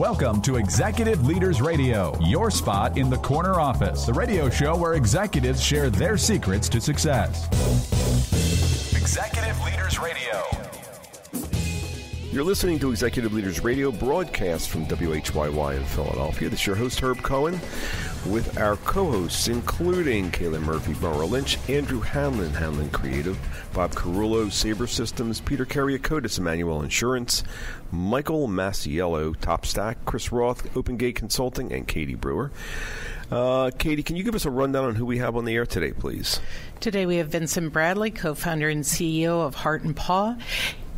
Welcome to Executive Leaders Radio, your spot in the corner office, the radio show where executives share their secrets to success. Executive Leaders Radio. You're listening to Executive Leaders Radio, broadcast from WHYY in Philadelphia. This is your host, Herb Cohen, with our co-hosts, including Kayla Murphy, Merrill Lynch, Andrew Hanlon, Hanlon Creative, Bob Carullo, Sabre Systems, Peter Kariakotis, Emmanuel Insurance, Michael Masiello, Top Stack, Chris Roth, Open Gate Consulting, and Katie Brewer. Katie, can you give us a rundown on who we have on the air today, please? Today we have Vincent Bradley, co-founder and CEO of Heart and Paw,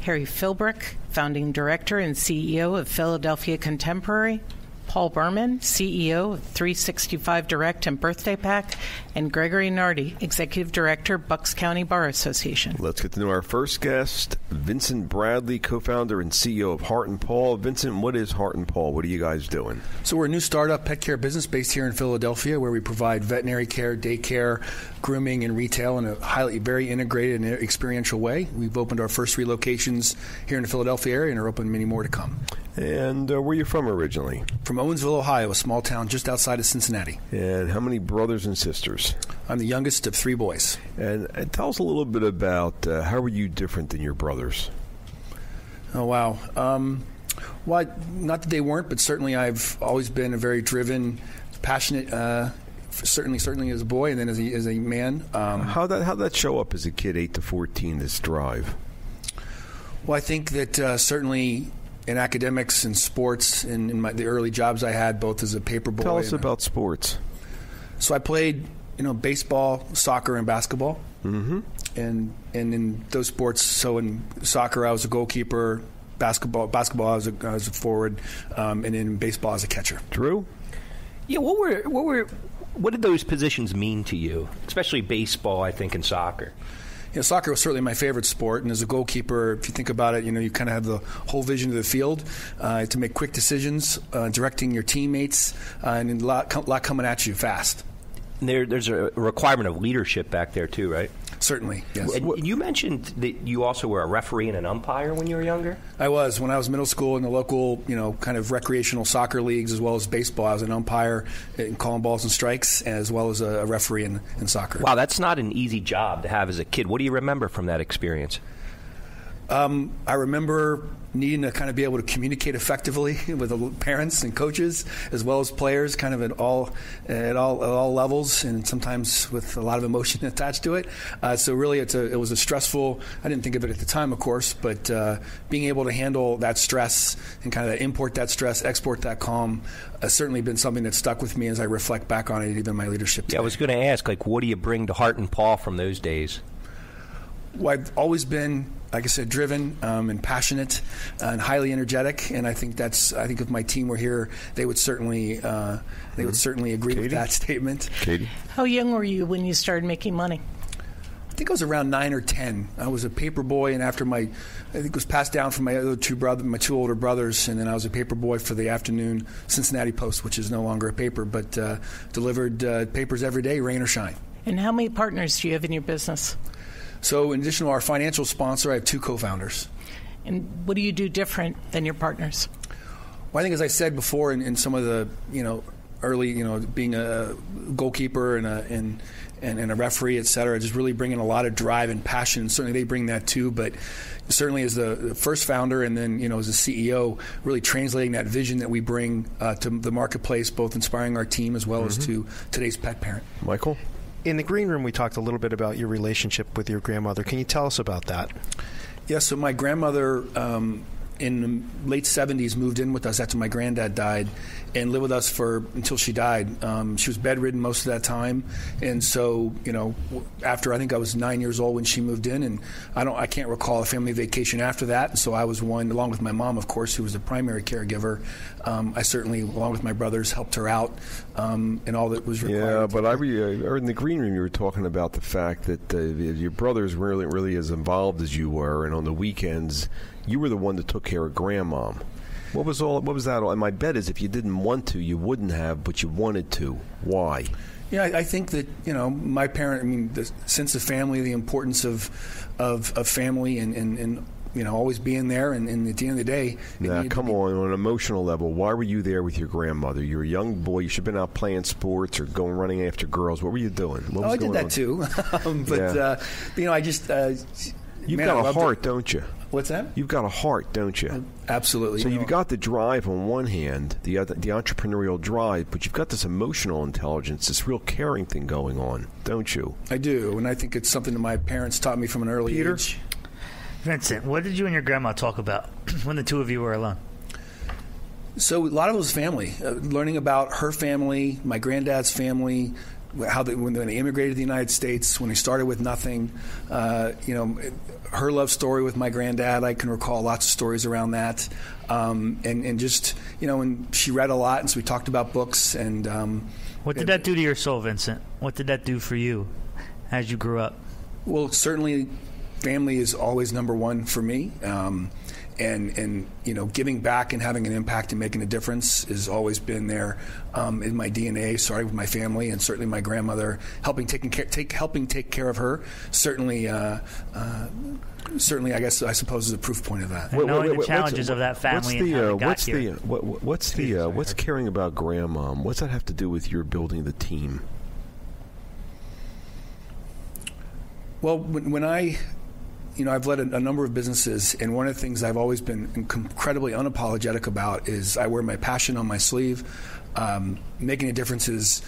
Harry Philbrick, founding director and CEO of Philadelphia Contemporary, Paul Berman, CEO of 365 Direct and BirthdayPak, and Gregory Nardi, Executive Director, Bucks County Bar Association. Let's get to know our first guest, Vincent Bradley, co-founder and CEO of Heart and Paw. Vincent, what is Heart and Paw? What are you guys doing? So we're a new startup pet care business based here in Philadelphia, where we provide veterinary care, daycare, grooming, and retail in a very integrated and experiential way. We've opened our first 3 locations here in the Philadelphia area and are opening many more to come. And where are you from originally? From Owensville, Ohio, a small town just outside of Cincinnati. And how many brothers and sisters? I'm the youngest of 3 boys. And tell us a little bit about how are you different than your brothers? Oh, wow. Well, not that they weren't, but certainly I've always been a very driven, passionate, certainly as a boy and then as a man. How'd that show up as a kid, 8 to 14, this drive? Well, I think that certainly in academics and sports and in the early jobs I had, both as a paper boy. Tell us about sports. So I played, baseball, soccer, and basketball. Mm-hmm. And in those sports, so in soccer I was a goalkeeper, basketball I was a forward, and in baseball I was a catcher. Drew? Yeah, what did those positions mean to you, especially baseball, I think, and soccer? Soccer was certainly my favorite sport, and as a goalkeeper, if you think about it, you kind of have the whole vision of the field to make quick decisions, directing your teammates, and a lot coming at you fast. There's a requirement of leadership back there, too, right? Certainly, yes. And you mentioned that you also were a referee and an umpire when you were younger? I was. When I was middle school in the local, kind of recreational soccer leagues as well as baseball, I was an umpire in calling balls and strikes as well as a referee in soccer. Wow, that's not an easy job to have as a kid. What do you remember from that experience? I remember needing to kind of be able to communicate effectively with the parents and coaches as well as players, kind of at all levels, and sometimes with a lot of emotion attached to it. So really, it was a stressful. I didn't think of it at the time, of course, but being able to handle that stress and kind of import that stress, export that calm, has certainly been something that stuck with me as I reflect back on it, even my leadership today. Yeah, I was going to ask, what do you bring to Heart and Paw from those days? Well, I've always been, like I said, driven and passionate and highly energetic, and I think if my team were here, they would certainly agree with that statement. Katie, how young were you when you started making money? I think I was around 9 or 10. I was a paper boy, and after I think it was passed down from my two older brothers, and then I was a paper boy for the afternoon Cincinnati Post, which is no longer a paper, but delivered papers every day, rain or shine. And how many partners do you have in your business? So in addition to our financial sponsor, I have 2 co-founders. And what do you do different than your partners? Well, I think, as I said before, in some of the early, being a goalkeeper and a referee, et cetera, just really bringing a lot of drive and passion. Certainly they bring that too, but certainly as the first founder and then as a CEO, really translating that vision that we bring to the marketplace, both inspiring our team as well as to today's pet parent. Michael? In the green room, we talked a little bit about your relationship with your grandmother. Can you tell us about that? Yeah, so my grandmother in the late 70s moved in with us after my granddad died and lived with us until she died. She was bedridden most of that time, and so after I think I was 9 years old when she moved in, and I can't recall a family vacation after that. And so I was one, along with my mom, of course, who was the primary caregiver. I certainly, along with my brothers, helped her out in all that was required. Yeah, but in the green room, you were talking about the fact that your brothers weren't really as involved as you were, and on the weekends, you were the one that took care of grandmom. What was that all? And my bet is if you didn't want to, you wouldn't have, but you wanted to. Why? Yeah, I think that, my parent, the sense of family, the importance of family and always being there. And at the end of the day, come on an emotional level. Why were you there with your grandmother? You were a young boy. You should have been out playing sports or going running after girls. What were you doing? I did that too. I just. You've got a heart, don't you? What's that? You've got a heart, don't you? Absolutely. So you've got the drive on one hand, the entrepreneurial drive, but you've got this emotional intelligence, this real caring thing going on, don't you? I do, and I think it's something that my parents taught me from an early age. Vincent, what did you and your grandma talk about when the two of you were alone? So a lot of it was family, learning about her family, my granddad's family, when they immigrated to the United States, when they started with nothing, her love story with my granddad. I can recall lots of stories around that, and just and she read a lot, and so we talked about books. And what did that do to your soul, Vincent? What did that do for you as you grew up? Well, certainly, family is always number one for me. And giving back and having an impact and making a difference has always been there in my DNA. Starting with my family, and certainly my grandmother helping take care of her. Certainly, I suppose is a proof point of that. And knowing the challenges of that family and how they got here. What's caring about grandmom? What's that have to do with your building the team? Well, when I've led a number of businesses, and one of the things I've always been incredibly unapologetic about is I wear my passion on my sleeve. Making a difference is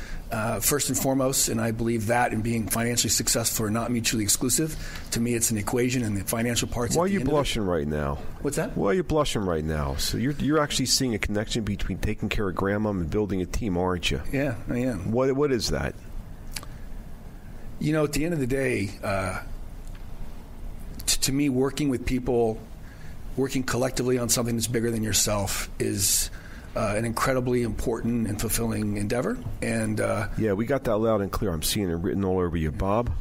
first and foremost, and I believe that and being financially successful are not mutually exclusive. To me, it's an equation, and the financial parts. Why are you blushing right now? What's that? Why are you blushing right now? So you're actually seeing a connection between taking care of grandma and building a team, aren't you? Yeah, I am. What is that? At the end of the day, to me, working with people, working collectively on something that's bigger than yourself is an incredibly important and fulfilling endeavor. And we got that loud and clear. I'm seeing it written all over you, Bob.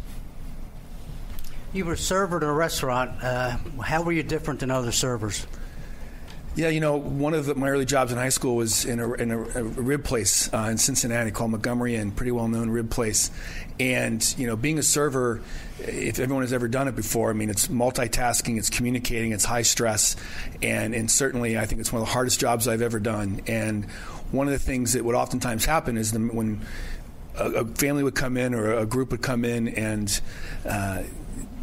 You were a server at a restaurant. How were you different than other servers? Yeah, one of my early jobs in high school was in a rib place in Cincinnati called Montgomery Inn, pretty well-known rib place. And, being a server, if everyone has ever done it before, it's multitasking, it's communicating, it's high stress, and certainly I think it's one of the hardest jobs I've ever done. And one of the things that would oftentimes happen is when a family would come in or a group would come in and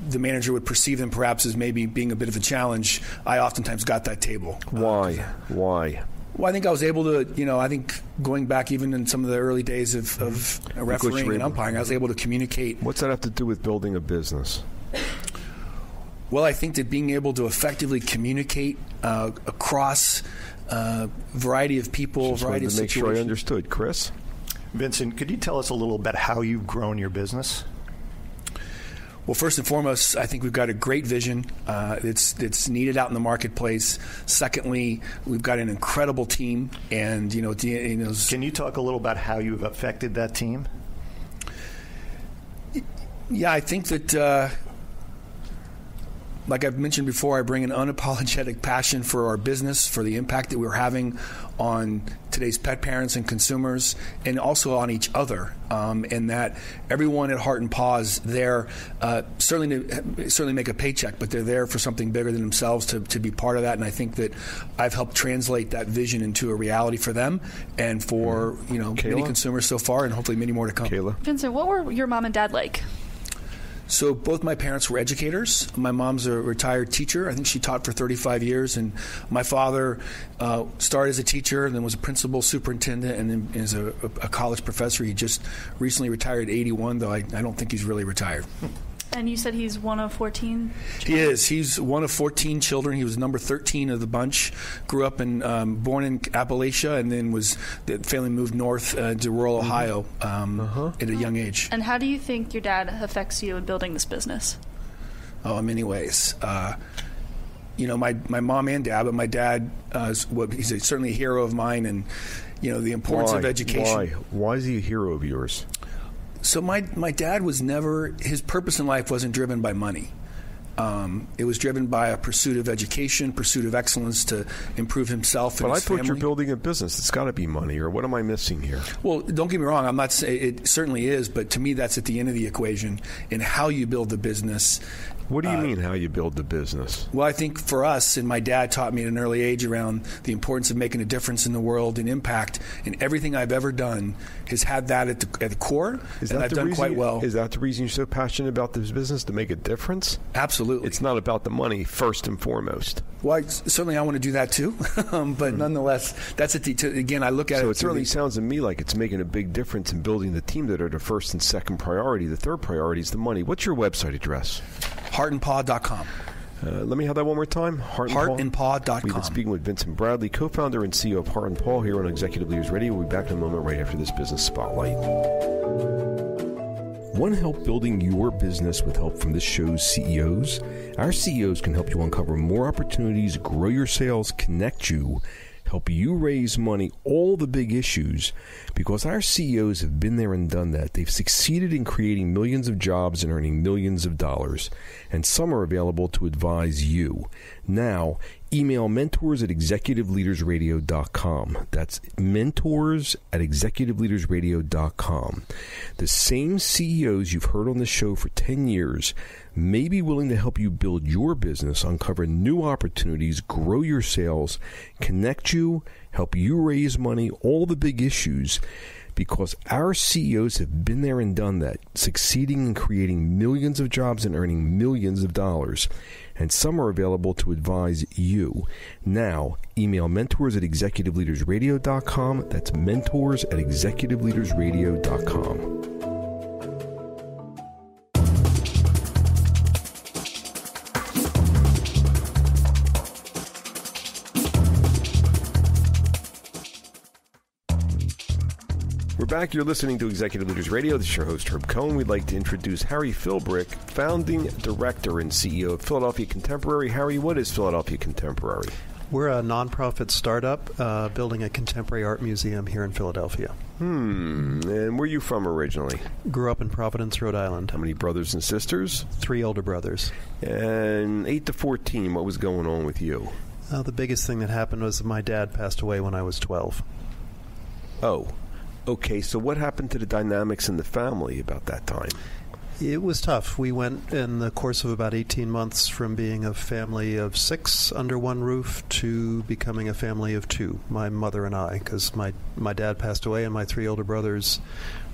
the manager would perceive them perhaps as maybe being a bit of a challenge, I oftentimes got that table. Why? Well, I think I was able to, I think going back even in some of the early days of refereeing and umpiring, I was able to communicate. What's that have to do with building a business? Well, I think that being able to effectively communicate across a variety of people, just variety of situations. Just wanted to make sure I understood. Chris? Vincent, could you tell us a little about how you've grown your business? Well, first and foremost, I think we've got a great vision. It's needed out in the marketplace. Secondly, we've got an incredible team, and Can you talk a little about how you've affected that team? Yeah, I think that, like I've mentioned before, I bring an unapologetic passion for our business, for the impact that we're having on today's pet parents and consumers, and also on each other. And that everyone at Heart and Paw is there certainly make a paycheck, but they're there for something bigger than themselves to be part of that. And I think that I've helped translate that vision into a reality for them and for many consumers so far, and hopefully many more to come. Kayla? Vincent, what were your mom and dad like? So both my parents were educators. My mom's a retired teacher. I think she taught for 35 years. And my father started as a teacher and then was a principal superintendent and then is a college professor. He just recently retired at 81, though I don't think he's really retired. And you said he's one of 14 children? He is. He's one of 14 children. He was number 13 of the bunch. Grew up born in Appalachia, and then the family moved north to rural Ohio at a young age. And how do you think your dad affects you in building this business? Oh, in many ways. My mom and dad, but my dad, he's certainly a hero of mine, and the importance of education. Why is he a hero of yours? So my dad was never, his purpose in life wasn't driven by money. It was driven by a pursuit of education, pursuit of excellence to improve himself and but his I thought family. you're building a business. It's got to be money, or what am I missing here? Well, don't get me wrong. I'm not saying it certainly is, but to me, that's at the end of the equation in how you build the business. What do you mean how you build the business? Well, I think for us, and my dad taught me at an early age around the importance of making a difference in the world and impact, and everything I've ever done has had that at the core, and I've done quite well. Is that the reason you're so passionate about this business, to make a difference? Absolutely. It's not about the money first and foremost. Well, certainly I want to do that too, but nonetheless, that's again, I look at it. So it certainly sounds to me like it's making a big difference in building the team that are the first and second priority. The third priority is the money. What's your website address? heartandpaw.com. Let me have that one more time. Heartandpaw.com. We've been speaking with Vincent Bradley, co-founder and CEO of Heart and Paw, here on Executive Leaders Radio. We'll be back in a moment right after this business spotlight. Want help building your business with help from this show's CEOs? Our CEOs can help you uncover more opportunities, grow your sales, connect you, help you raise money, all the big issues, because our CEOs have been there and done that. They've succeeded in creating millions of jobs and earning millions of dollars, and some are available to advise you. Now, email mentors@executiveleadersradio.com. That's mentors@executiveleadersradio.com. The same CEOs you've heard on the show for 10 years may be willing to help you build your business, uncover new opportunities, grow your sales, connect you, help you raise money, all the big issues, because our CEOs have been there and done that, succeeding in creating millions of jobs and earning millions of dollars. And some are available to advise you. Now, email mentors@executiveleadersradio.com. That's mentors@executiveleadersradio.com. We're back. You're listening to Executive Leaders Radio. This is your host, Herb Cohen. We'd like to introduce Harry Philbrick, founding director and CEO of Philadelphia Contemporary. Harry, what is Philadelphia Contemporary? We're a nonprofit startup building a contemporary art museum here in Philadelphia. And where are you from originally? Grew up in Providence, Rhode Island. How many brothers and sisters? 3 older brothers. And 8 to 14, what was going on with you? The biggest thing that happened was my dad passed away when I was 12. Oh. Okay, so what happened to the dynamics in the family about that time? It was tough. We went in the course of about 18 months from being a family of 6 under one roof to becoming a family of 2, my mother and I, because my dad passed away and my 3 older brothers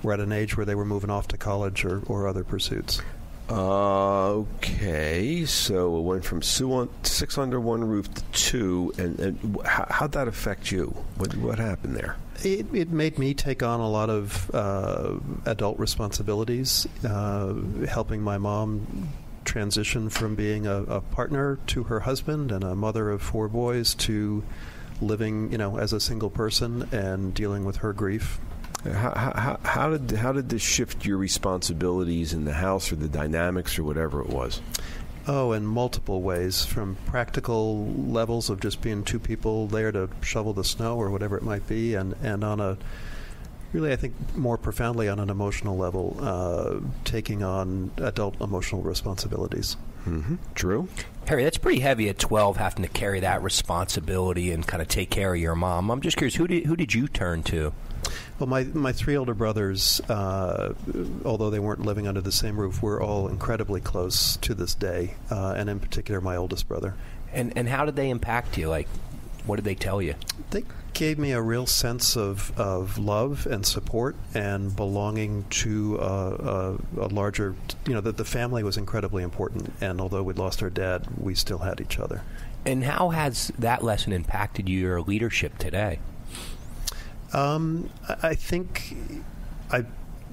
were at an age where they were moving off to college or other pursuits. Okay, so it went from 6 under one roof to 2, and how'd that affect you? What happened there? It made me take on a lot of adult responsibilities, helping my mom transition from being a partner to her husband and a mother of 4 boys to living, as a single person and dealing with her grief. How did this shift your responsibilities in the house or the dynamics or whatever it was? Oh, in multiple ways, from practical levels of just being 2 people there to shovel the snow or whatever it might be, and on a really, I think, more profoundly on an emotional level, taking on adult emotional responsibilities. Mm-hmm. Drew? Harry, that's pretty heavy at 12, having to carry that responsibility and kind of take care of your mom. I'm just curious, who did you turn to? Well, my 3 older brothers, although they weren't living under the same roof, were all incredibly close to this day, and in particular my oldest brother. And how did they impact you? Like, what did they tell you? They gave me a real sense of love and support and belonging to a larger, that the family was incredibly important, and although we'd lost our dad, we still had each other. And how has that lesson impacted your leadership today? I think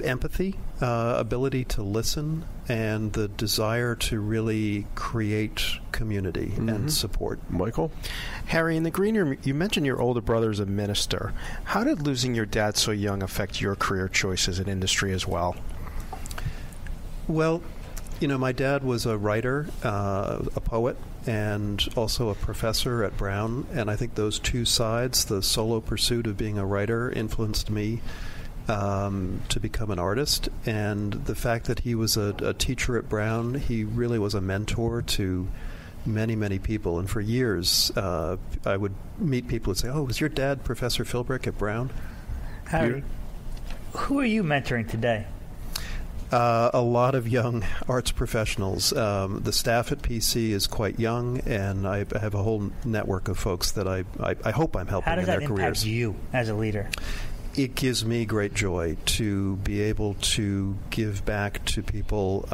empathy, ability to listen, and the desire to really create community and support. Michael? Harry, in the green room, you mentioned your older brother is a minister. How did losing your dad so young affect your career choices in industry as well? Well, my dad was a writer, a poet, and also a professor at Brown, and I think those 2 sides, the solo pursuit of being a writer, influenced me to become an artist. And the fact that he was a teacher at Brown, he really was a mentor to many, many people. And for years, I would meet people and say, "Oh, was your dad Professor Philbrick at Brown?" Harry, who are you mentoring today? A lot of young arts professionals. The staff at PC is quite young, and I have a whole network of folks that I hope I'm helping in their careers. How does that impact you as a leader? It gives me great joy to be able to give back to people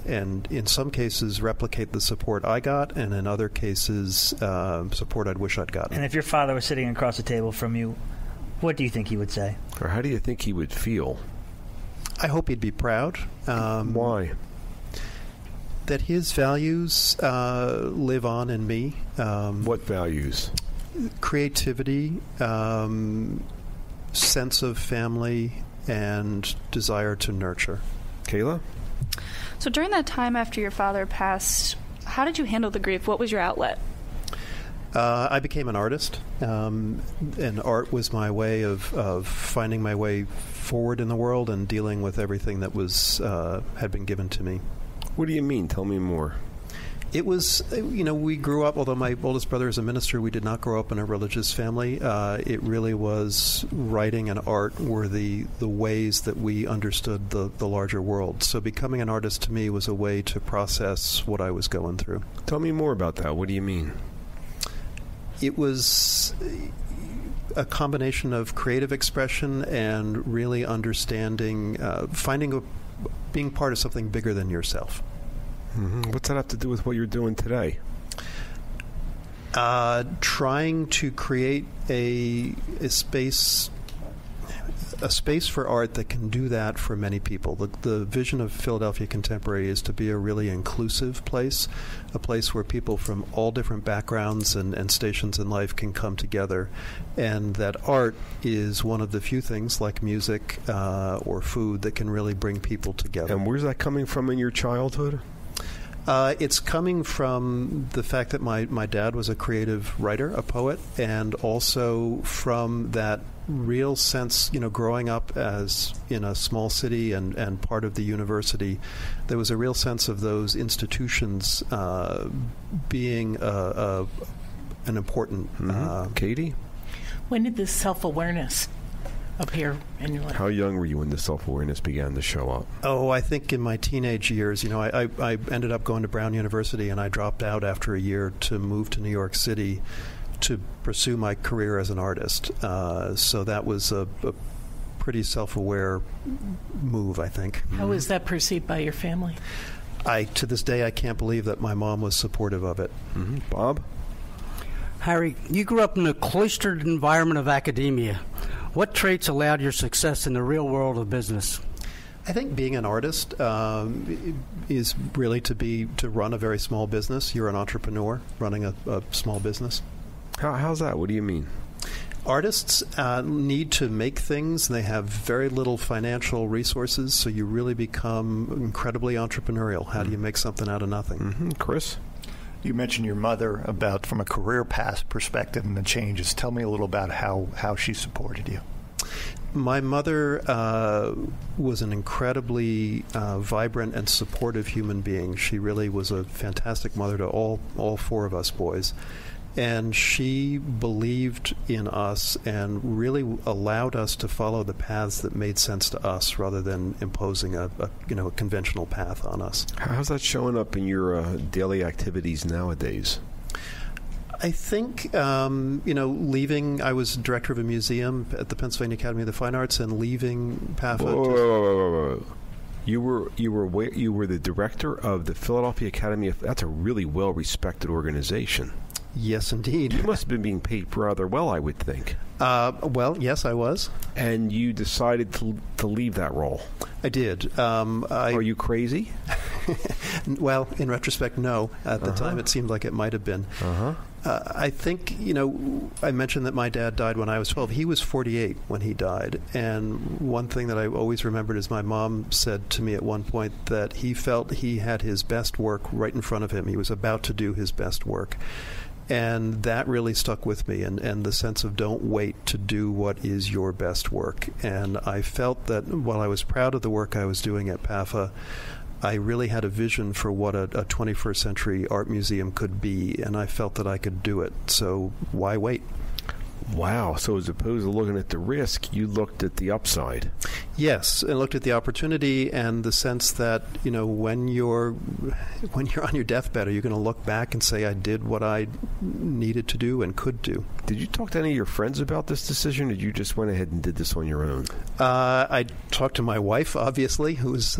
and in some cases replicate the support I got, and in other cases support I'd wish I'd gotten. And if your father was sitting across the table from you, what do you think he would say? Or how do you think he would feel? I hope he'd be proud. Why? That his values live on in me. What values? Creativity, sense of family, and desire to nurture. Kayla? So during that time after your father passed, how did you handle the grief? What was your outlet? I became an artist, and art was my way of finding my way forward in the world and dealing with everything that was had been given to me. What do you mean? Tell me more. It was, we grew up, although my oldest brother is a minister, we did not grow up in a religious family. It really was writing and art were the ways that we understood the larger world. So becoming an artist to me was a way to process what I was going through. Tell me more about that. What do you mean? It was a combination of creative expression and really understanding, being part of something bigger than yourself. Mm-hmm. What's that have to do with what you're doing today? Trying to create a space for art that can do that for many people. The vision of Philadelphia Contemporary is to be a really inclusive place, a place where people from all different backgrounds and stations in life can come together, and that art is one of the few things, like music or food, that can really bring people together. And where's that coming from in your childhood? It's coming from the fact that my dad was a creative writer, a poet, and also from that real sense, growing up as in a small city and part of the university, there was a real sense of those institutions being an important... Katie? When did this self-awareness appear in your life? How young were you when the self-awareness began to show up? Oh, I think in my teenage years. I ended up going to Brown University, and I dropped out after a year to move to New York City to pursue my career as an artist. So that was a pretty self-aware move, I think. How was that perceived by your family? To this day, I can't believe that my mom was supportive of it. Mm-hmm. Bob? Harry, you grew up in a cloistered environment of academia. What traits allowed your success in the real world of business? I think being an artist is really to run a very small business. You're an entrepreneur running a small business. How's that? What do you mean? Artists need to make things. They have very little financial resources, so you really become incredibly entrepreneurial. How do you make something out of nothing? Mm-hmm. Chris? You mentioned your mother about from a career path perspective and the changes. Tell me a little about how she supported you. My mother was an incredibly vibrant and supportive human being. She really was a fantastic mother to all four of us boys. And she believed in us and really allowed us to follow the paths that made sense to us rather than imposing a conventional path on us. How's that showing up in your daily activities nowadays? I think, leaving, I was director of a museum at the Pennsylvania Academy of the Fine Arts, and leaving PAFA. Whoa. You were the director of the Philadelphia Academy of... That's a really well-respected organization. Yes, indeed. You must have been being paid rather well, I would think. Well, yes, I was. And you decided to leave that role. I did. Are you crazy? Well, in retrospect, no. At the time, it seemed like it might have been. I think, I mentioned that my dad died when I was 12. He was 48 when he died. And one thing that I always remembered is my mom said to me at one point that he felt he had his best work right in front of him. He was about to do his best work. And that really stuck with me, and the sense of don't wait to do what is your best work. And I felt that while I was proud of the work I was doing at PAFA, I really had a vision for what a 21st century art museum could be, and I felt that I could do it. So why wait? Wow. So as opposed to looking at the risk, you looked at the upside. Yes, and looked at the opportunity and the sense that, when you're on your deathbed, are you going to look back and say, I did what I needed to do and could do? Did you talk to any of your friends about this decision, or did you just went ahead and did this on your own? I talked to my wife, obviously, who's,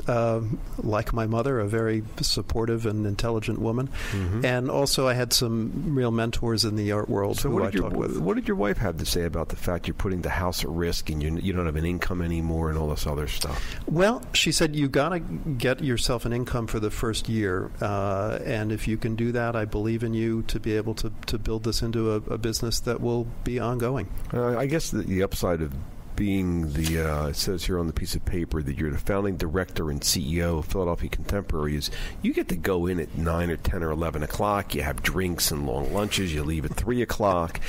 like my mother, a very supportive and intelligent woman. Mm-hmm. And also I had some real mentors in the art world who I talked with. What did your wife have to say about the fact you're putting the house at risk and you don't have an income anymore and all this other stuff? Well, she said you got to get yourself an income for the first year, and if you can do that, I believe in you to be able to build this into a business that will be ongoing. I guess the upside of being it says here on the piece of paper that you're the founding director and CEO of Philadelphia Contemporary, is you get to go in at 9 or 10 or 11 o'clock. You have drinks and long lunches. You leave at 3 o'clock.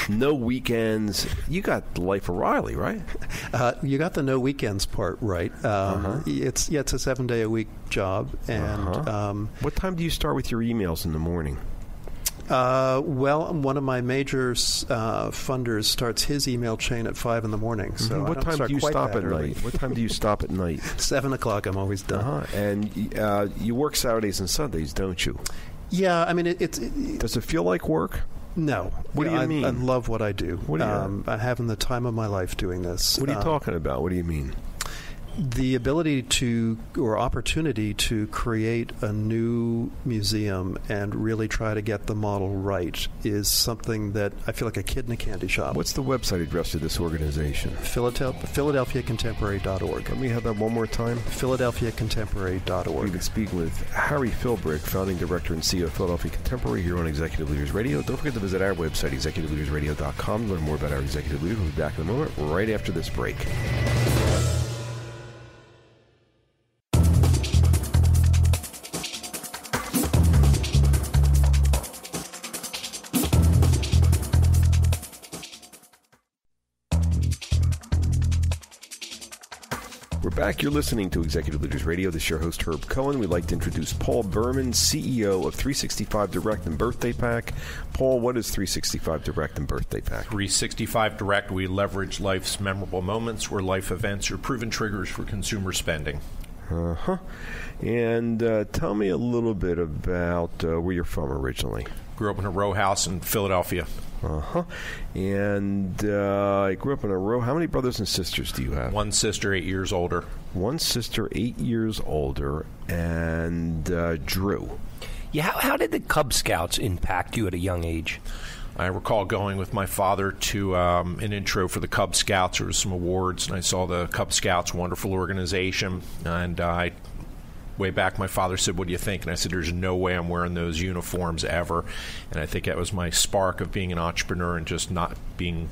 No weekends. You got the life of Riley, right? You got the no weekends part right. It's a 7-day-a-week job. And what time do you start with your emails in the morning? Well, one of my major funders starts his email chain at 5 in the morning. So what time do you stop at night? What time do you stop at night? 7 o'clock. I'm always done. And you work Saturdays and Sundays, don't you? Yeah, I mean, does it feel like work? No. What do you mean? I love what I do. What do you I'm having the time of my life doing this. What are you talking about? What do you mean? The ability or opportunity to create a new museum and really try to get the model right is something that I feel like a kid in a candy shop. What's the website address of this organization? PhiladelphiaContemporary.org. Let me have that one more time. PhiladelphiaContemporary.org. We've been speaking with Harry Philbrick, founding director and CEO of Philadelphia Contemporary, here on Executive Leaders Radio. Don't forget to visit our website, executiveleadersradio.com, to learn more about our executive leaders. We'll be back in a moment, right after this break. We're back. You're listening to Executive Leaders Radio. This is your host, Herb Cohen. We'd like to introduce Paul Berman, CEO of 365 Direct and BirthdayPak. Paul, what is 365 Direct and BirthdayPak? 365 Direct, we leverage life's memorable moments where life events are proven triggers for consumer spending. And tell me a little bit about where you're from originally. Grew up in a row house in Philadelphia. And I grew up in a row. How many brothers and sisters do you have? One sister, 8 years older. One sister, 8 years older. And Drew. Yeah, how did the Cub Scouts impact you at a young age? I recall going with my father to an intro for the Cub Scouts. There were some awards, and I saw the Cub Scouts, wonderful organization. And way back, my father said, "What do you think?" And I said, "There's no way I'm wearing those uniforms ever." And I think that was my spark of being an entrepreneur and just not being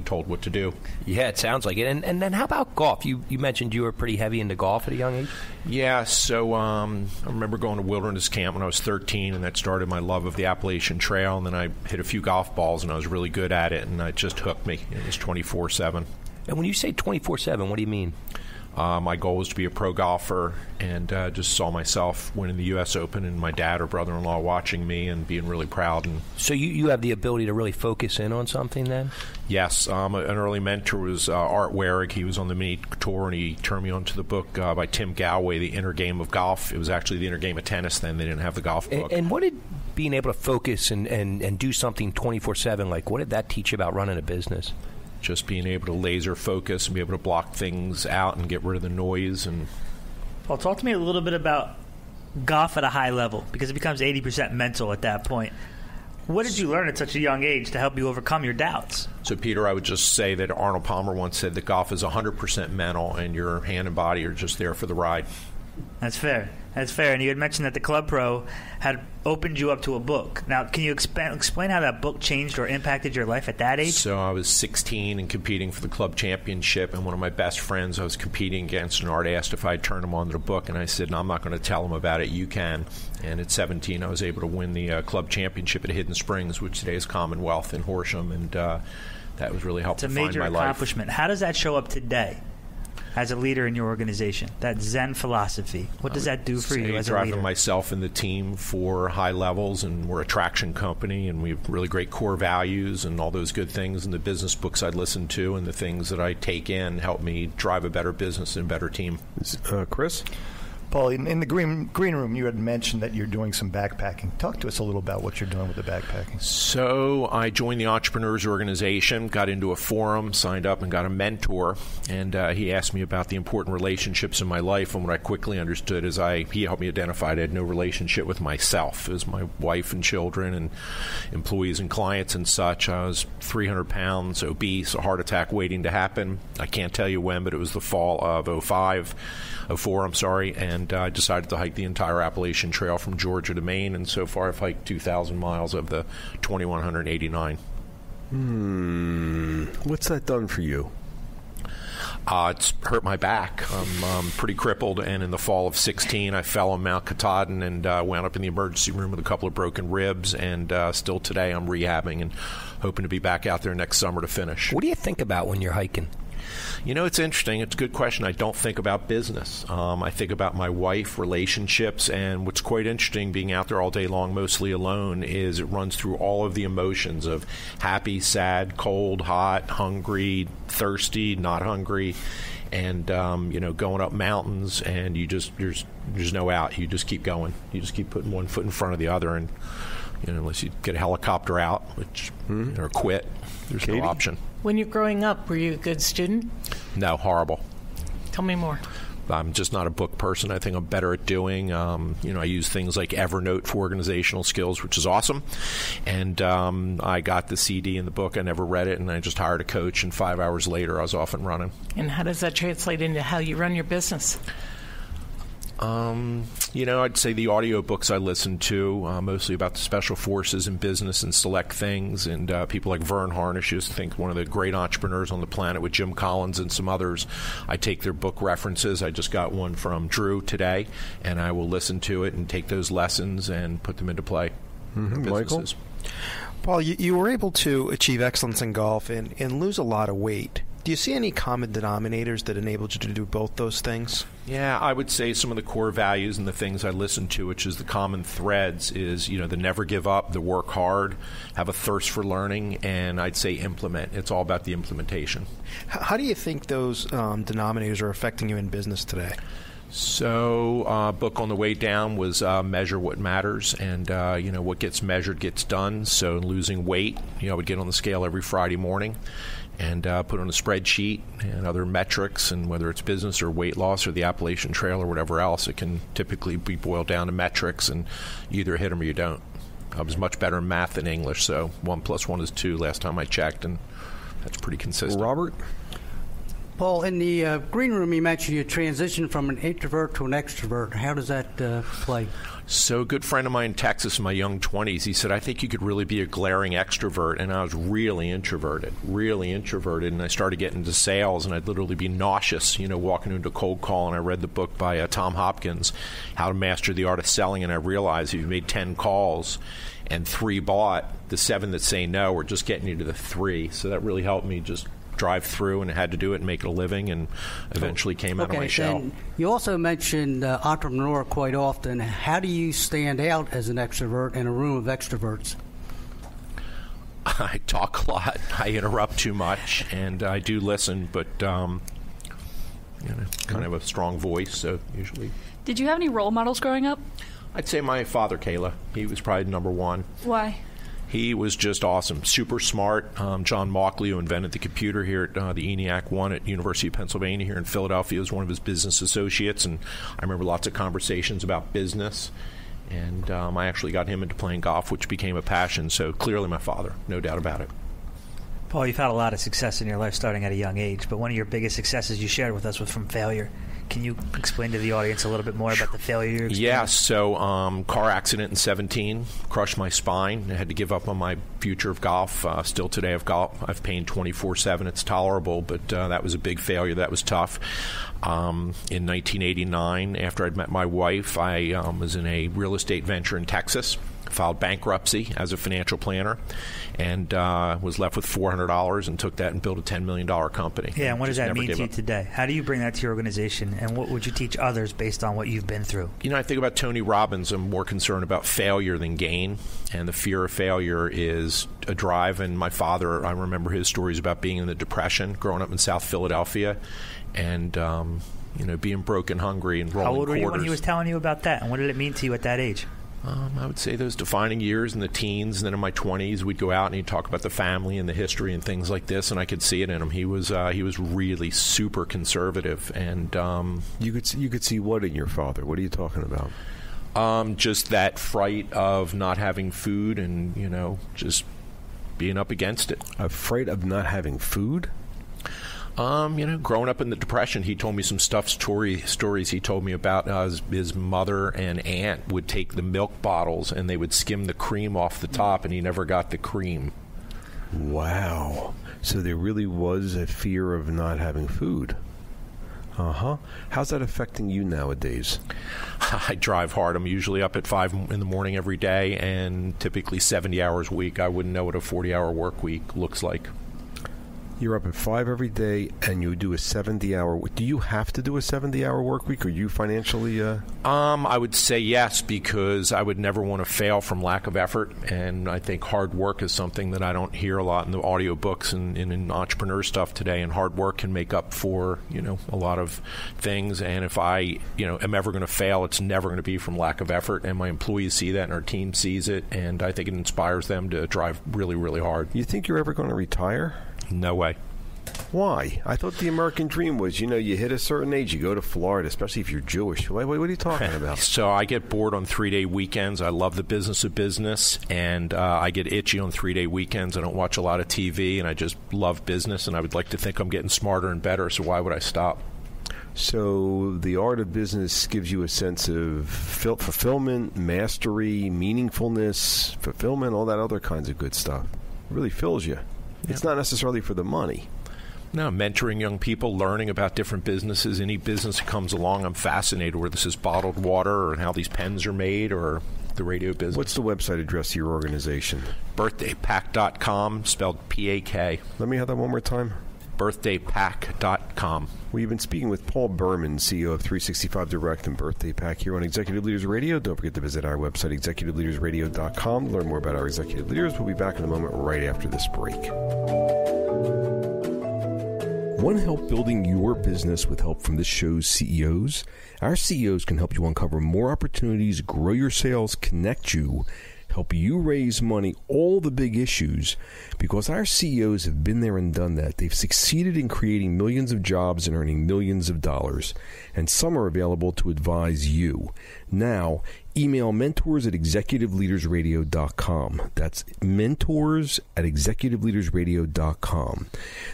told what to do. Yeah, it sounds like it. And then how about golf? You mentioned you were pretty heavy into golf at a young age? Yeah, so I remember going to wilderness camp when I was 13, and that started my love of the Appalachian Trail. And then I hit a few golf balls, and I was really good at it, and it just hooked me. It was 24/7. And when you say 24/7, what do you mean? My goal was to be a pro golfer, and just saw myself winning the U.S. Open, and my dad or brother-in-law watching me and being really proud. And so you have the ability to really focus in on something then? Yes. An early mentor was Art Warrick. He was on the mini tour, and he turned me on to the book by Tim Galway, The Inner Game of Golf. It was actually The Inner Game of Tennis then. They didn't have the golf book. And what did being able to focus and do something 24/7, like what did that teach you about running a business? Just being able to laser focus and be able to block things out and get rid of the noise. And Well, talk to me a little bit about golf at a high level, because it becomes 80% mental at that point. What did you learn at such a young age to help you overcome your doubts? So, Peter, I would just say that Arnold Palmer once said that golf is 100% mental, and your hand and body are just there for the ride. That's fair. That's fair. And you had mentioned that the Club Pro had opened you up to a book. Now, can you explain how that book changed or impacted your life at that age? So I was 16 and competing for the club championship, and one of my best friends I was competing against, Nardi, asked if I'd turn him on to the book, and I said, no, I'm not going to tell him about it. You can. And at 17, I was able to win the club championship at Hidden Springs, which today is Commonwealth in Horsham, and that was really helpful to find my life. It's a major accomplishment. How does that show up today as a leader in your organization? That Zen philosophy, what does that do for you as a leader? Driving myself and the team for high levels, and we're a traction company, and we have really great core values and all those good things, and the business books I listen to and the things that I take in help me drive a better business and a better team. Chris? Paul, in the green room, you had mentioned that you're doing some backpacking. Talk to us a little about what you're doing with the backpacking. So I joined the Entrepreneurs Organization, got into a forum, signed up, and got a mentor. And he asked me about the important relationships in my life. And what I quickly understood is he helped me identify I had no relationship with myself. It was my wife and children and employees and clients and such. I was 300 pounds, obese, a heart attack waiting to happen. I can't tell you when, but it was the fall of 04, and I decided to hike the entire Appalachian Trail from Georgia to Maine, and so far I've hiked 2,000 miles of the 2,189. What's that done for you? It's hurt my back. I'm pretty crippled, and in the fall of 16, I fell on Mount Katahdin and wound up in the emergency room with a couple of broken ribs, and still today I'm rehabbing and hoping to be back out there next summer to finish. What do you think about when you're hiking? You know, it's interesting. It's a good question. I don't think about business. I think about my wife, relationships, and what's quite interesting being out there all day long, mostly alone, is it runs through all of the emotions of happy, sad, cold, hot, hungry, thirsty, not hungry, and, going up mountains, and there's no out. You just keep going. You just keep putting one foot in front of the other, and, unless you get a helicopter out, or quit, there's no option. When you're growing up, were you a good student? No, horrible. Tell me more. I'm just not a book person. I think I'm better at doing. I use things like Evernote for organizational skills, which is awesome. And I got the CD in the book. I never read it, and I just hired a coach, and 5 hours later, I was off and running. And how does that translate into how you run your business? I'd say the audiobooks I listen to, mostly about the special forces and business and select things, and people like Vern Harnish, I think one of the great entrepreneurs on the planet, with Jim Collins and some others. I take their book references. I just got one from Drew today, and I will listen to it and take those lessons and put them into play. Michael? Paul, you were able to achieve excellence in golf and lose a lot of weight. Do you see any common denominators that enabled you to do both those things? Yeah, I would say some of the core values and the things I listen to, which is the common threads, is, the never give up, the work hard, have a thirst for learning, and I'd say implement. It's all about the implementation. How do you think those denominators are affecting you in business today? So, book on the way down was Measure What Matters, and, what gets measured gets done. So losing weight, I would get on the scale every Friday morning and put on a spreadsheet and other metrics, and whether it's business or weight loss or the Appalachian Trail or whatever else, it can typically be boiled down to metrics, and you either hit them or you don't. I was much better in math than English, so 1 + 1 is 2 last time I checked, and that's pretty consistent. Robert? Paul, in the green room, you mentioned you transitioned from an introvert to an extrovert. How does that play? So a good friend of mine in Texas in my young 20s, he said, I think you could really be a glaring extrovert. And I was really introverted. And I started getting into sales, and I'd literally be nauseous, walking into a cold call. And I read the book by Tom Hopkins, How to Master the Art of Selling. And I realized if you made 10 calls and 3 bought, the 7 that say no are just getting you to the 3. So that really helped me just drive through, and had to do it and make it a living, and eventually came out of my shell. And you also mentioned entrepreneur quite often. How do you stand out as an extrovert in a room of extroverts? I talk a lot. I interrupt too much, and I do listen, but kind of a strong voice, so usually. Did you have any role models growing up? I'd say my father, Kayla. He was probably number one. Why? He was just awesome, super smart. John Mauchly, who invented the computer here at the ENIAC 1 at University of Pennsylvania here in Philadelphia, was one of his business associates, and I remember lots of conversations about business, and I actually got him into playing golf, which became a passion, so clearly my father, no doubt about it. Paul, you've had a lot of success in your life starting at a young age, but one of your biggest successes you shared with us was from failure. Can you explain to the audience a little bit more about the failure you experienced? Yeah, so car accident in 17, crushed my spine. I had to give up on my future of golf. Still today I've pain 24/7. It's tolerable, but that was a big failure. That was tough. In 1989, after I'd met my wife, I was in a real estate venture in Texas. Filed bankruptcy as a financial planner, and was left with $400 and took that and built a $10 million company. Yeah, and what does that mean to you up. today? How do you bring that to your organization, and what would you teach others based on what you've been through? You know, I think about Tony Robbins. I'm more concerned about failure than gain, and the fear of failure is a drive. And my father, I remember his stories about being in the Depression, growing up in South Philadelphia, and being broke and hungry and rolling How old were you quarters. when he was telling you about that, and what did it mean to you at that age? I would say those defining years in the teens, and then in my 20s, we'd go out and he'd talk about the family and the history and things like this, and I could see it in him. He was really super conservative, and you could see what in your father? What are you talking about? Just that fright of not having food, and just being up against it. Afraid of not having food? Growing up in the Depression, he told me some stories he told me about his mother and aunt would take the milk bottles and they would skim the cream off the top, and he never got the cream. Wow. So there really was a fear of not having food. Uh-huh. How's that affecting you nowadays? I drive hard. I'm usually up at 5 in the morning every day, and typically 70 hours a week. I wouldn't know what a 40-hour work week looks like. You're up at 5 every day, and you do a 70-hour. Do you have to do a 70-hour work week? Are you financially? I would say yes, because I would never want to fail from lack of effort, and I think hard work is something that I don't hear a lot in the audiobooks and in entrepreneur stuff today. And hard work can make up for a lot of things. And if I am ever going to fail, it's never going to be from lack of effort. And my employees see that, and our team sees it, and I think it inspires them to drive really, really hard. You think you're ever going to retire? No way. Why? I thought the American dream was, you hit a certain age, you go to Florida, especially if you're Jewish. What are you talking about? So I get bored on 3-day weekends. I love the business of business, and I get itchy on 3-day weekends. I don't watch a lot of TV, and I just love business, and I would like to think I'm getting smarter and better, so why would I stop? So the art of business gives you a sense of fulfillment, mastery, meaningfulness, fulfillment, all that other kinds of good stuff. It really fills you. It's not necessarily for the money. No, mentoring young people, learning about different businesses. Any business that comes along, I'm fascinated, whether this is bottled water or how these pens are made or the radio business. What's the website address of your organization? BirthdayPak.com, spelled P-A-K. Let me have that one more time. BirthdayPak.com. Well, you've been speaking with Paul Berman, CEO of 365 Direct and Birthday Pak here on Executive Leaders Radio. Don't forget to visit our website, executiveleadersradio.com, to learn more about our executive leaders. We'll be back in a moment right after this break. Want help building your business with help from this show's CEOs? Our CEOs can help you uncover more opportunities, grow your sales, connect you, help you raise money, all the big issues, because our CEOs have been there and done that. They've succeeded in creating millions of jobs and earning millions of dollars, and some are available to advise you. Now, email mentors@executiveleadersradio.com. That's mentors@executiveleadersradio.com.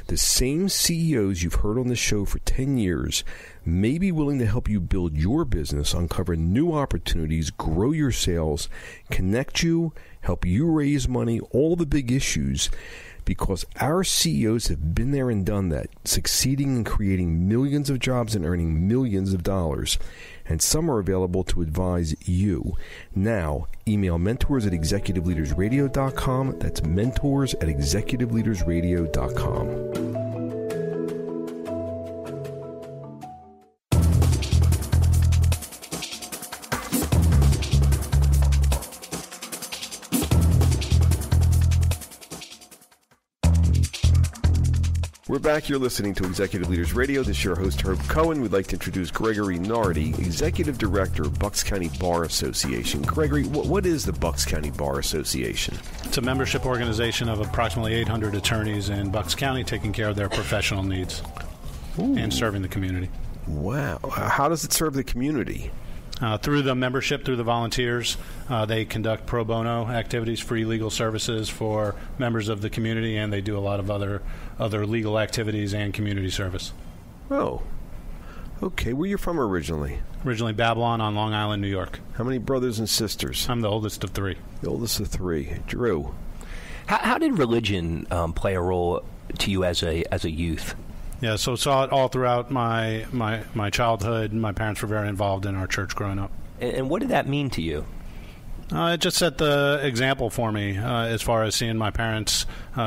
The same CEOs you've heard on the show for 10 years may be willing to help you build your business, uncover new opportunities, grow your sales, connect you, help you raise money, all the big issues, because our CEOs have been there and done that, succeeding in creating millions of jobs and earning millions of dollars. And some are available to advise you. Now, email mentors@executiveleadersradio.com. That's mentors@executiveleadersradio.com. We're back. You're listening to Executive Leaders Radio. This is your host, Herb Cohen. We'd like to introduce Gregory Nardi, Executive Director of Bucks County Bar Association. Gregory, what is the Bucks County Bar Association? It's a membership organization of approximately 800 attorneys in Bucks County taking care of their professional needs and serving the community. Wow. How does it serve the community? Through the membership, through the volunteers, they conduct pro bono activities, free legal services for members of the community, and they do a lot of other legal activities and community service. Oh, Okay, where are you from originally? Originally Babylon on Long Island, New York. How many brothers and sisters? I'm the oldest of 3. The oldest of 3. Drew. How did religion play a role to you as a youth? Yeah, so saw it all throughout my childhood. My parents were very involved in our church growing up. And what did that mean to you? It just set the example for me as far as seeing my parents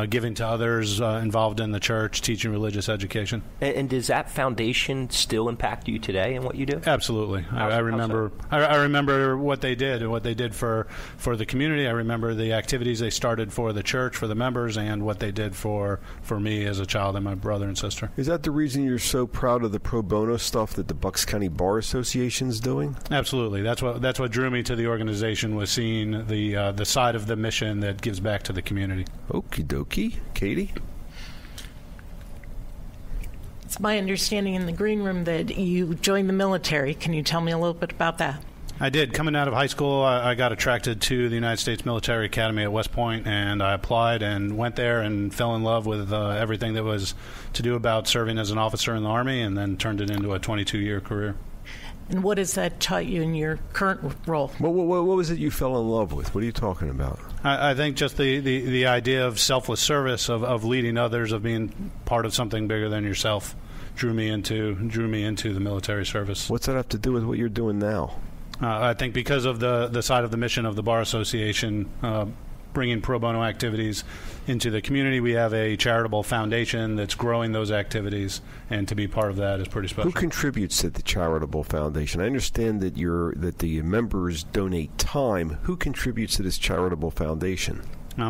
giving to others, involved in the church, teaching religious education. And does that foundation still impact you today and what you do? Absolutely. I remember what they did and what they did for the community. I remember the activities they started for the church, for the members, and what they did for me as a child and my brother and sister. Is that the reason you're so proud of the pro bono stuff that the Bucks County Bar Association is doing? Absolutely. That's what drew me to the organization, was seeing the side of the mission that gives back to the community. Okie dokie. Katie? It's my understanding in the green room that you joined the military. Can you tell me a little bit about that? I did. Coming out of high school, I got attracted to the United States Military Academy at West Point, and I applied and went there and fell in love with everything that was to do about serving as an officer in the Army, and then turned it into a 22-year career. And what has that taught you in your current role? What was it you fell in love with? What are you talking about? I think just the idea of selfless service, of leading others, of being part of something bigger than yourself, drew me into the military service. What's that have to do with what you're doing now? I think because of the side of the mission of the Bar Association, bringing pro bono activities into the community. We have a charitable foundation that's growing those activities, and to be part of that is pretty special. Who contributes to the charitable foundation? I understand that the members donate time. Who contributes to this charitable foundation?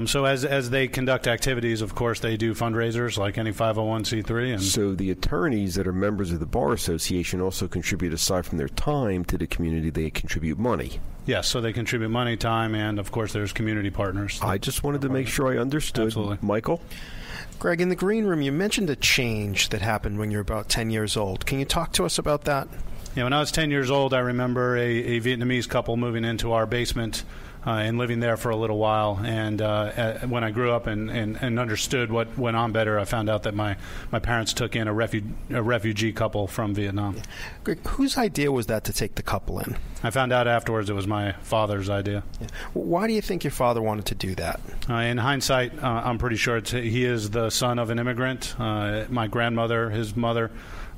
So as they conduct activities, of course, they do fundraisers like any 501c3. And so the attorneys that are members of the Bar Association also contribute, aside from their time to the community, they contribute money. Yes, so they contribute money, time, and, of course, there's community partners. I just wanted to make sure I understood. Absolutely. Michael? Greg, in the green room, you mentioned a change that happened when you were about 10 years old. Can you talk to us about that? Yeah, when I was 10 years old, I remember a Vietnamese couple moving into our basement and living there for a little while. And when I grew up and understood what went on better, I found out that my parents took in a refugee couple from Vietnam. Greg, whose idea was that to take the couple in? I found out afterwards it was my father's idea. Yeah. Why do you think your father wanted to do that? In hindsight, I'm pretty sure he is the son of an immigrant. My grandmother, his mother,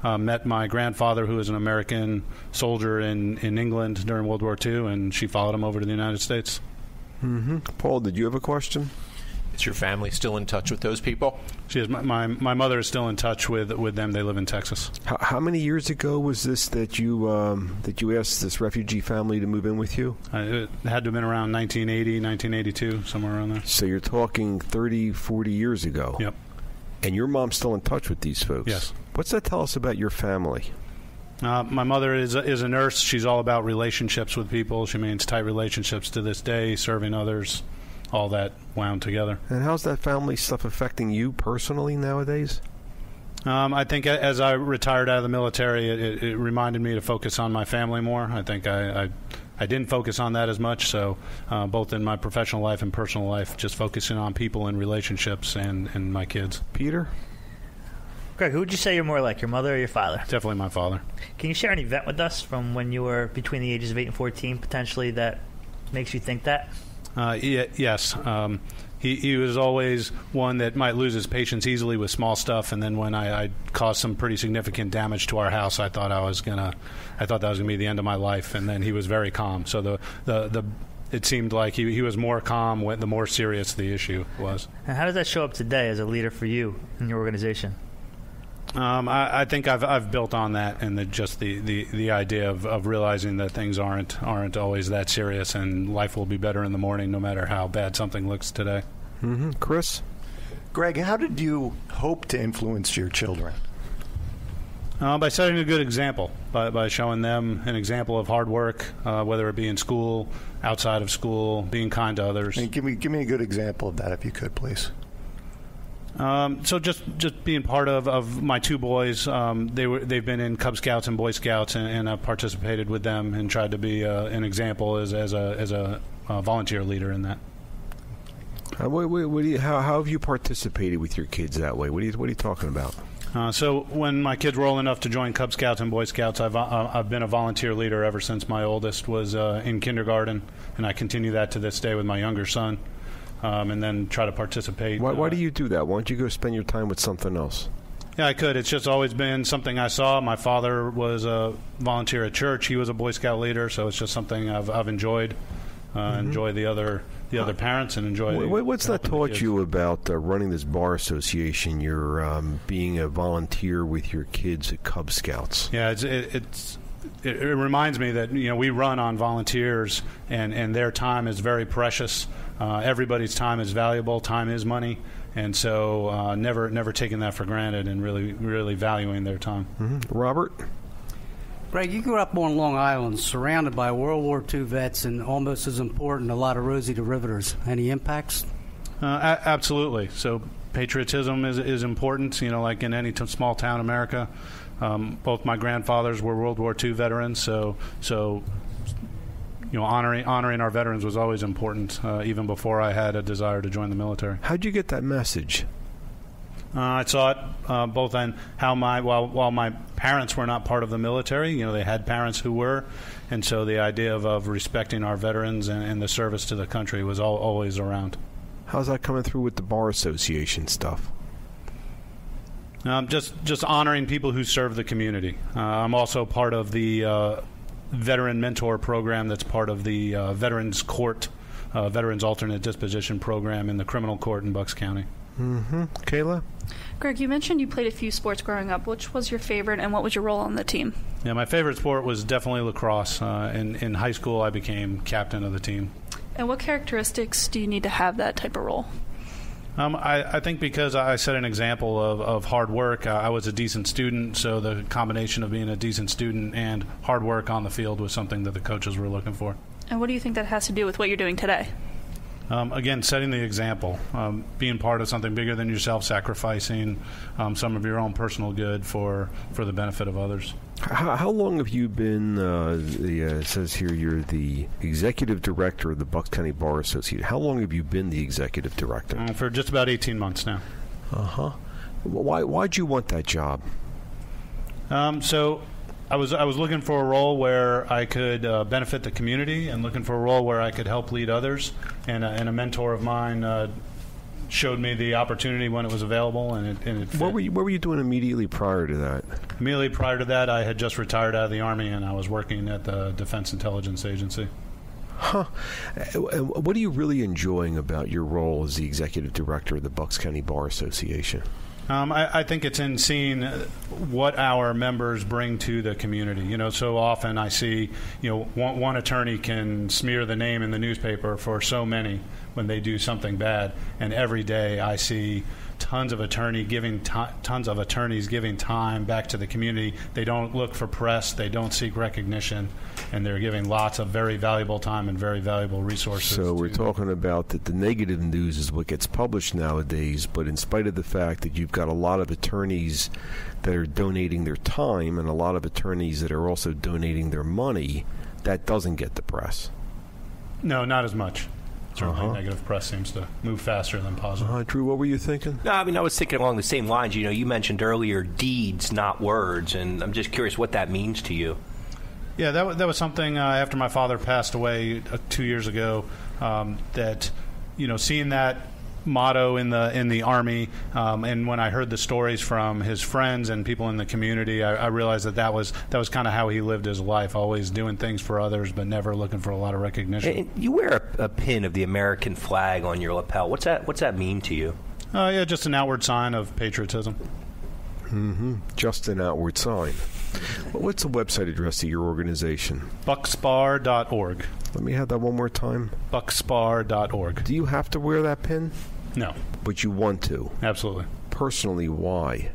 met my grandfather, who was an American soldier in England during World War II, and she followed him over to the United States. Mm-hmm. Paul, did you have a question? Is your family still in touch with those people? She is. My mother is still in touch with them. They live in Texas. How many years ago was this that you asked this refugee family to move in with you? It had to have been around 1980, 1982, somewhere around there. So you're talking 30, 40 years ago. Yep. And your mom's still in touch with these folks? Yes. What's that tell us about your family? My mother is a nurse. She's all about relationships with people. She maintains tight relationships to this day, serving others, all that wound together. And how's that family stuff affecting you personally nowadays? I think as I retired out of the military, it reminded me to focus on my family more. I think I didn't focus on that as much, so both in my professional life and personal life, just focusing on people and relationships and my kids. Peter? Greg, who would you say you're more like, your mother or your father? Definitely my father. Can you share an event with us from when you were between the ages of 8 and 14, potentially, that makes you think that? Yes. He was always one that might lose his patience easily with small stuff, and then when I caused some pretty significant damage to our house, I thought that was gonna be the end of my life. And then he was very calm. So it seemed like he was more calm the more serious the issue was. And how does that show up today as a leader for you in your organization? I think I've built on that, and the idea of realizing that things aren't always that serious, and life will be better in the morning, no matter how bad something looks today. Mm-hmm. Chris? Greg, how did you hope to influence your children? By setting a good example, by showing them an example of hard work, whether it be in school, outside of school, being kind to others. And give me a good example of that, if you could, please. So just being part of my two boys, they've been in Cub Scouts and Boy Scouts, and I've participated with them and tried to be an example as a volunteer leader in that. How have you participated with your kids that way? What are you talking about? So when my kids were old enough to join Cub Scouts and Boy Scouts, I've been a volunteer leader ever since my oldest was in kindergarten, and I continue that to this day with my younger son, and then try to participate. Why do you do that? Why don't you go spend your time with something else? Yeah, I could. It's just always been something I saw. My father was a volunteer at church. He was a Boy Scout leader, so it's just something I've enjoyed. Enjoy the other parents and enjoy. What's that taught you about running this bar association? You're being a volunteer with your kids at Cub Scouts. Yeah, it reminds me that we run on volunteers, and their time is very precious. Everybody's time is valuable. Time is money, and so never taking that for granted, and really valuing their time. Robert. Greg, you grew up on Long Island, surrounded by World War II vets and almost as important, a lot of Rosie the Riveters. Any impacts? Absolutely. So patriotism is important, like in any small town America. Both my grandfathers were World War II veterans, so honoring our veterans was always important, even before I had a desire to join the military. How'd you get that message? I saw it both on how while my parents were not part of the military, they had parents who were, and so the idea of respecting our veterans and the service to the country was always around. How's that coming through with the Bar Association stuff? Just honoring people who serve the community. I'm also part of the Veteran Mentor Program that's part of the Veterans Court, Veterans Alternate Disposition Program in the Criminal Court in Bucks County. Kayla? Greg, you mentioned you played a few sports growing up. Which was your favorite, and what was your role on the team? Yeah, my favorite sport was definitely lacrosse. In high school, I became captain of the team. And what characteristics do you need to have that type of role? I think because I set an example of hard work. I was a decent student, so the combination of being a decent student and hard work on the field was something that the coaches were looking for. And what do you think that has to do with what you're doing today? Again, setting the example, being part of something bigger than yourself, sacrificing some of your own personal good for the benefit of others. How long have you been, it says here you're the executive director of the Bucks County Bar Association. How long have you been the executive director? For just about 18 months now. Why'd you want that job? So I was looking for a role where I could benefit the community, and looking for a role where I could help lead others. And a mentor of mine showed me the opportunity when it was available, and it fit. What were you doing immediately prior to that? Immediately prior to that, I had just retired out of the Army, and I was working at the Defense Intelligence Agency. What are you really enjoying about your role as the executive director of the Bucks County Bar Association? I think it's in seeing what our members bring to the community. So often I see, one attorney can smear the name in the newspaper for so many when they do something bad, and every day I see tons of attorneys giving time back to the community. They don't look for press, they don't seek recognition, and they're giving lots of very valuable time and very valuable resources. So we're talking about that the negative news is what gets published nowadays, but in spite of the fact that you've got a lot of attorneys that are donating their time and a lot of attorneys that are also donating their money, that doesn't get the press. No, not as much. Certainly negative press seems to move faster than positive. Drew, what were you thinking? No, I was thinking along the same lines. You mentioned earlier deeds, not words, and I'm just curious what that means to you. Yeah, that was something after my father passed away 2 years ago, that seeing that motto in the Army, and when I heard the stories from his friends and people in the community, I realized that was kind of how he lived his life, always doing things for others but never looking for a lot of recognition. And you wear a pin of the American flag on your lapel. What's that mean to you? Yeah, just an outward sign of patriotism. Just an outward sign. What's the website address of your organization? buckspar.org. Let me have that one more time. buckspar.org. Do you have to wear that pin? No. But you want to? Absolutely. Personally, why?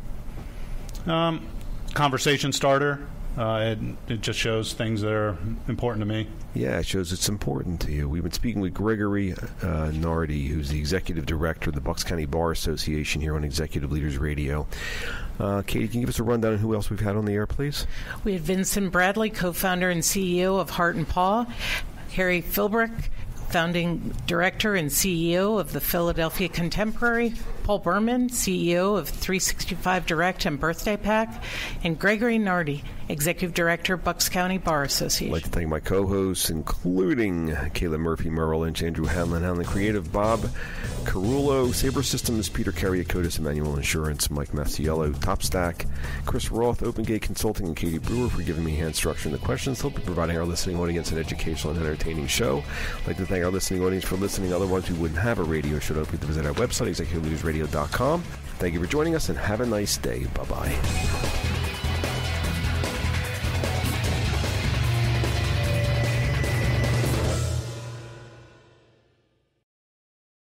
Conversation starter. It just shows things that are important to me. Yeah, it shows it's important to you. We've been speaking with Gregory Nardi, who's the executive director of the Bucks County Bar Association here on Executive Leaders Radio. Katie, can you give us a rundown on who else we've had on the air, please? We had Vincent Bradley, co-founder and CEO of Heart and Paw. Philbrick, founding director and CEO of the Philadelphia Contemporary. Paul Berman, CEO of 365 Direct and BirthdayPak, and Gregory Nardi, Executive Director, Bucks County Bar Association. I'd like to thank my co-hosts, including Kayla Murphy, Merrill Lynch, Andrew Hanlon Creative, Bob Carullo, Sabre Systems, Peter Carriacotis, Emmanuel Insurance, Mike Massiello, TopStack, Chris Roth, OpenGate Consulting, and Katie Brewer for giving me hand structure in the questions. They'll be providing our listening audience an educational and entertaining show. I'd like to thank our listening audience for listening. Otherwise, we wouldn't have a radio show. Don't forget to visit our website, executiveleadersradio.com. Thank you for joining us, and have a nice day. Bye-bye.